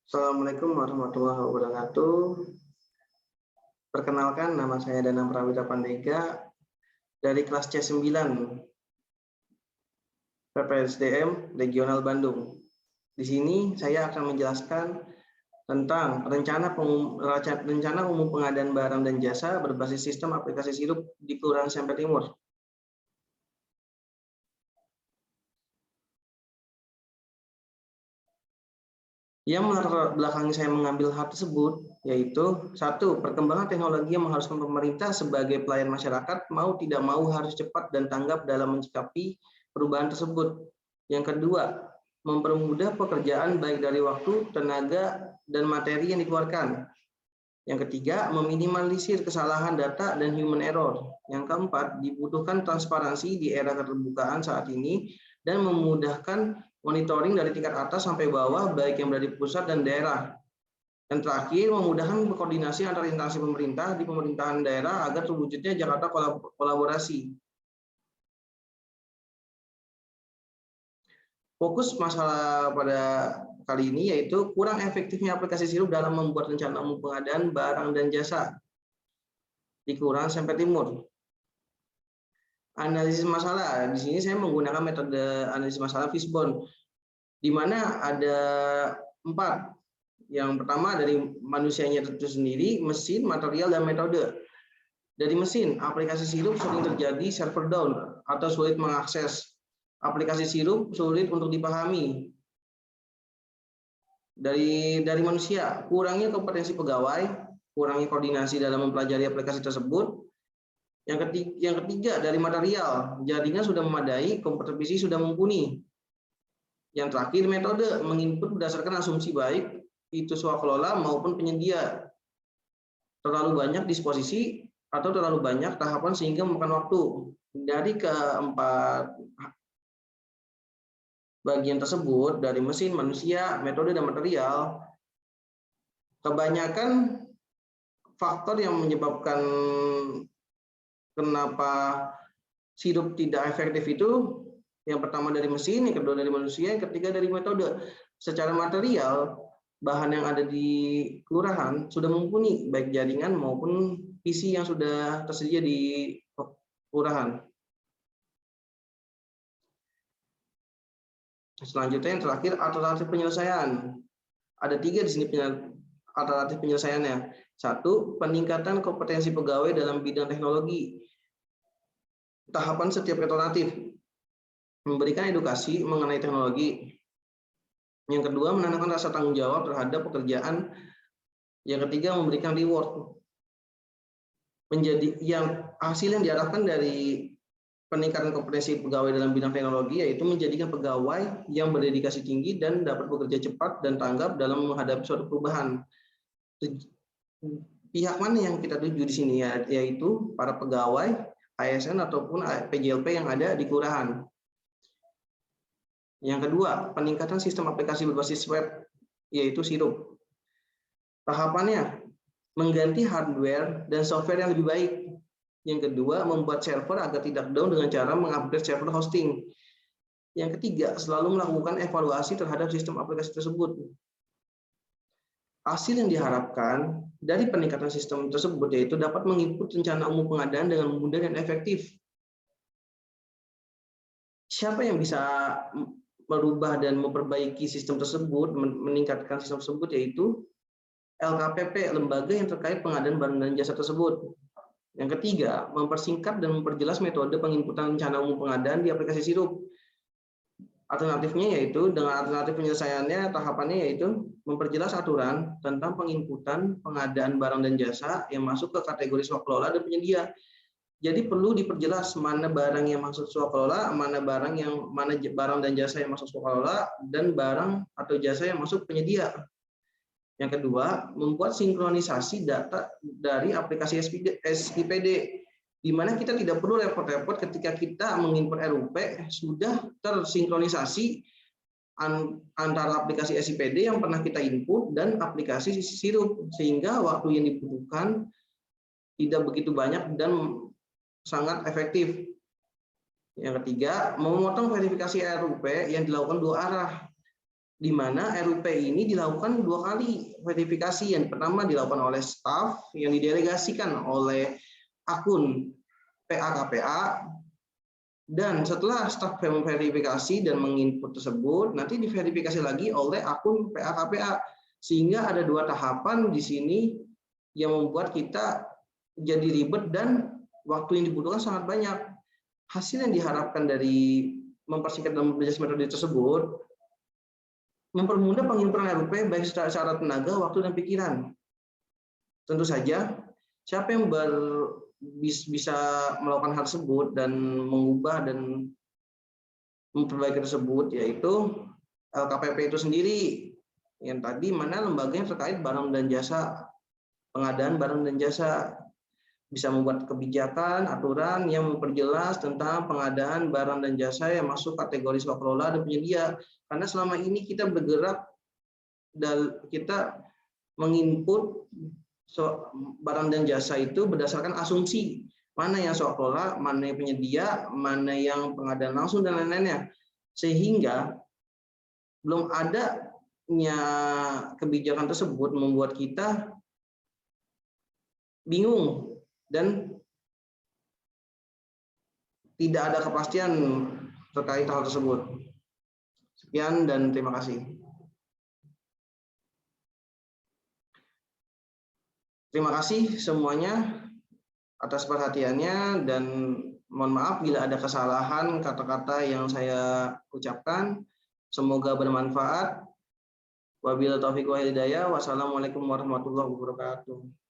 Assalamualaikum warahmatullahi wabarakatuh. Perkenalkan, nama saya Danang Prawira Pandega dari kelas C9 PPSDM Regional Bandung. Di sini saya akan menjelaskan tentang rencana umum pengadaan barang dan jasa berbasis sistem aplikasi sirup di Kelurahan Semper Timur. Yang melatar belakangi saya mengambil hal tersebut yaitu satu, perkembangan teknologi yang mengharuskan pemerintah sebagai pelayan masyarakat mau tidak mau harus cepat dan tanggap dalam menyikapi perubahan tersebut. Yang kedua, mempermudah pekerjaan baik dari waktu, tenaga, dan materi yang dikeluarkan. Yang ketiga, meminimalisir kesalahan data dan human error. Yang keempat, dibutuhkan transparansi di era keterbukaan saat ini dan memudahkan monitoring dari tingkat atas sampai bawah, baik yang berada di pusat dan daerah. Dan terakhir, memudahkan koordinasi antar instansi pemerintah di pemerintahan daerah agar terwujudnya Jakarta kolaborasi. Fokus masalah pada kali ini yaitu kurang efektifnya aplikasi sirup dalam membuat rencana umum pengadaan barang dan jasa di Kelurahan Semper Timur. Analisis masalah, di sini saya menggunakan metode analisis masalah Fishbone, di mana ada 4. Yang pertama dari manusianya itu sendiri, mesin, material, dan metode. Dari mesin, aplikasi sirup sering terjadi server down atau sulit mengakses. Aplikasi sirup sulit untuk dipahami. Dari manusia, kurangnya kompetensi pegawai, kurangnya koordinasi dalam mempelajari aplikasi tersebut. Yang ketiga dari material, jaringan sudah memadai, komputer PC sudah mumpuni. Yang terakhir metode, menginput berdasarkan asumsi baik itu swakelola maupun penyedia. Terlalu banyak disposisi atau terlalu banyak tahapan sehingga memakan waktu. Dari keempat bagian tersebut, dari mesin, manusia, metode, dan material, kebanyakan faktor yang menyebabkan kenapa sirup tidak efektif itu, yang pertama dari mesin, yang kedua dari manusia, yang ketiga dari metode. Secara material, bahan yang ada di kelurahan sudah mumpuni, baik jaringan maupun PC yang sudah tersedia di kelurahan. Selanjutnya yang terakhir, alternatif penyelesaian. Ada 3 di sini alternatif penyelesaiannya. 1, peningkatan kompetensi pegawai dalam bidang teknologi. Tahapan setiap alternatif, memberikan edukasi mengenai teknologi. Yang kedua, menanamkan rasa tanggung jawab terhadap pekerjaan. Yang ketiga, memberikan reward. Hasil yang diharapkan dari peningkatan kompetensi pegawai dalam bidang teknologi yaitu menjadikan pegawai yang berdedikasi tinggi dan dapat bekerja cepat dan tanggap dalam menghadapi suatu perubahan. Pihak mana yang kita tuju di sini yaitu para pegawai, ASN ataupun PJLP yang ada di kelurahan. Yang kedua, peningkatan sistem aplikasi berbasis web yaitu sirup. Tahapannya, mengganti hardware dan software yang lebih baik. Yang kedua, membuat server agar tidak down dengan cara mengupgrade server hosting. Yang ketiga, selalu melakukan evaluasi terhadap sistem aplikasi tersebut. Hasil yang diharapkan dari peningkatan sistem tersebut yaitu dapat menginput rencana umum pengadaan dengan mudah dan efektif. Siapa yang bisa merubah dan memperbaiki sistem tersebut, meningkatkan sistem tersebut yaitu LKPP, lembaga yang terkait pengadaan barang dan jasa tersebut. Yang ketiga, mempersingkat dan memperjelas metode penginputan rencana umum pengadaan di aplikasi sirup. Alternatifnya yaitu dengan alternatif penyelesaiannya, tahapannya yaitu memperjelas aturan tentang penginputan pengadaan barang dan jasa yang masuk ke kategori swakelola dan penyedia. Jadi perlu diperjelas mana barang yang masuk swakelola, mana barang dan jasa yang masuk swakelola, dan barang atau jasa yang masuk penyedia. Yang kedua, membuat sinkronisasi data dari aplikasi SIPD, di mana kita tidak perlu repot-repot ketika kita menginput RUP, sudah tersinkronisasi antara aplikasi SIPD yang pernah kita input dan aplikasi sirup, sehingga waktu yang dibutuhkan tidak begitu banyak dan sangat efektif. Yang ketiga, memotong verifikasi RUP yang dilakukan 2 arah. di mana RUP ini dilakukan 2 kali verifikasi. Yang pertama dilakukan oleh staf yang didelegasikan oleh akun PA-KPA, dan setelah staf memverifikasi dan menginput tersebut, nanti diverifikasi lagi oleh akun PA-KPA. Sehingga ada 2 tahapan di sini yang membuat kita jadi ribet dan waktu yang dibutuhkan sangat banyak. Hasil yang diharapkan dari mempersingkat dan berbasis metode tersebut mempermudah penghimpunan RUP baik secara tenaga, waktu, dan pikiran. Tentu saja, siapa yang bisa melakukan hal tersebut dan mengubah dan memperbaiki tersebut, yaitu LKPP itu sendiri. Yang tadi mana lembaganya terkait barang dan jasa, pengadaan barang dan jasa, bisa membuat kebijakan, aturan yang memperjelas tentang pengadaan barang dan jasa yang masuk kategori swakelola dan penyedia. Karena selama ini kita bergerak dan kita menginput barang dan jasa itu berdasarkan asumsi mana yang swakelola, mana yang penyedia, mana yang pengadaan langsung, dan lain-lainnya. Sehingga belum adanya kebijakan tersebut membuat kita bingung dan tidak ada kepastian terkait hal tersebut. Sekian dan terima kasih. Terima kasih semuanya atas perhatiannya, dan mohon maaf bila ada kesalahan kata-kata yang saya ucapkan. Semoga bermanfaat. Wabillahi taufiq wal hidayah. Wassalamualaikum warahmatullahi wabarakatuh.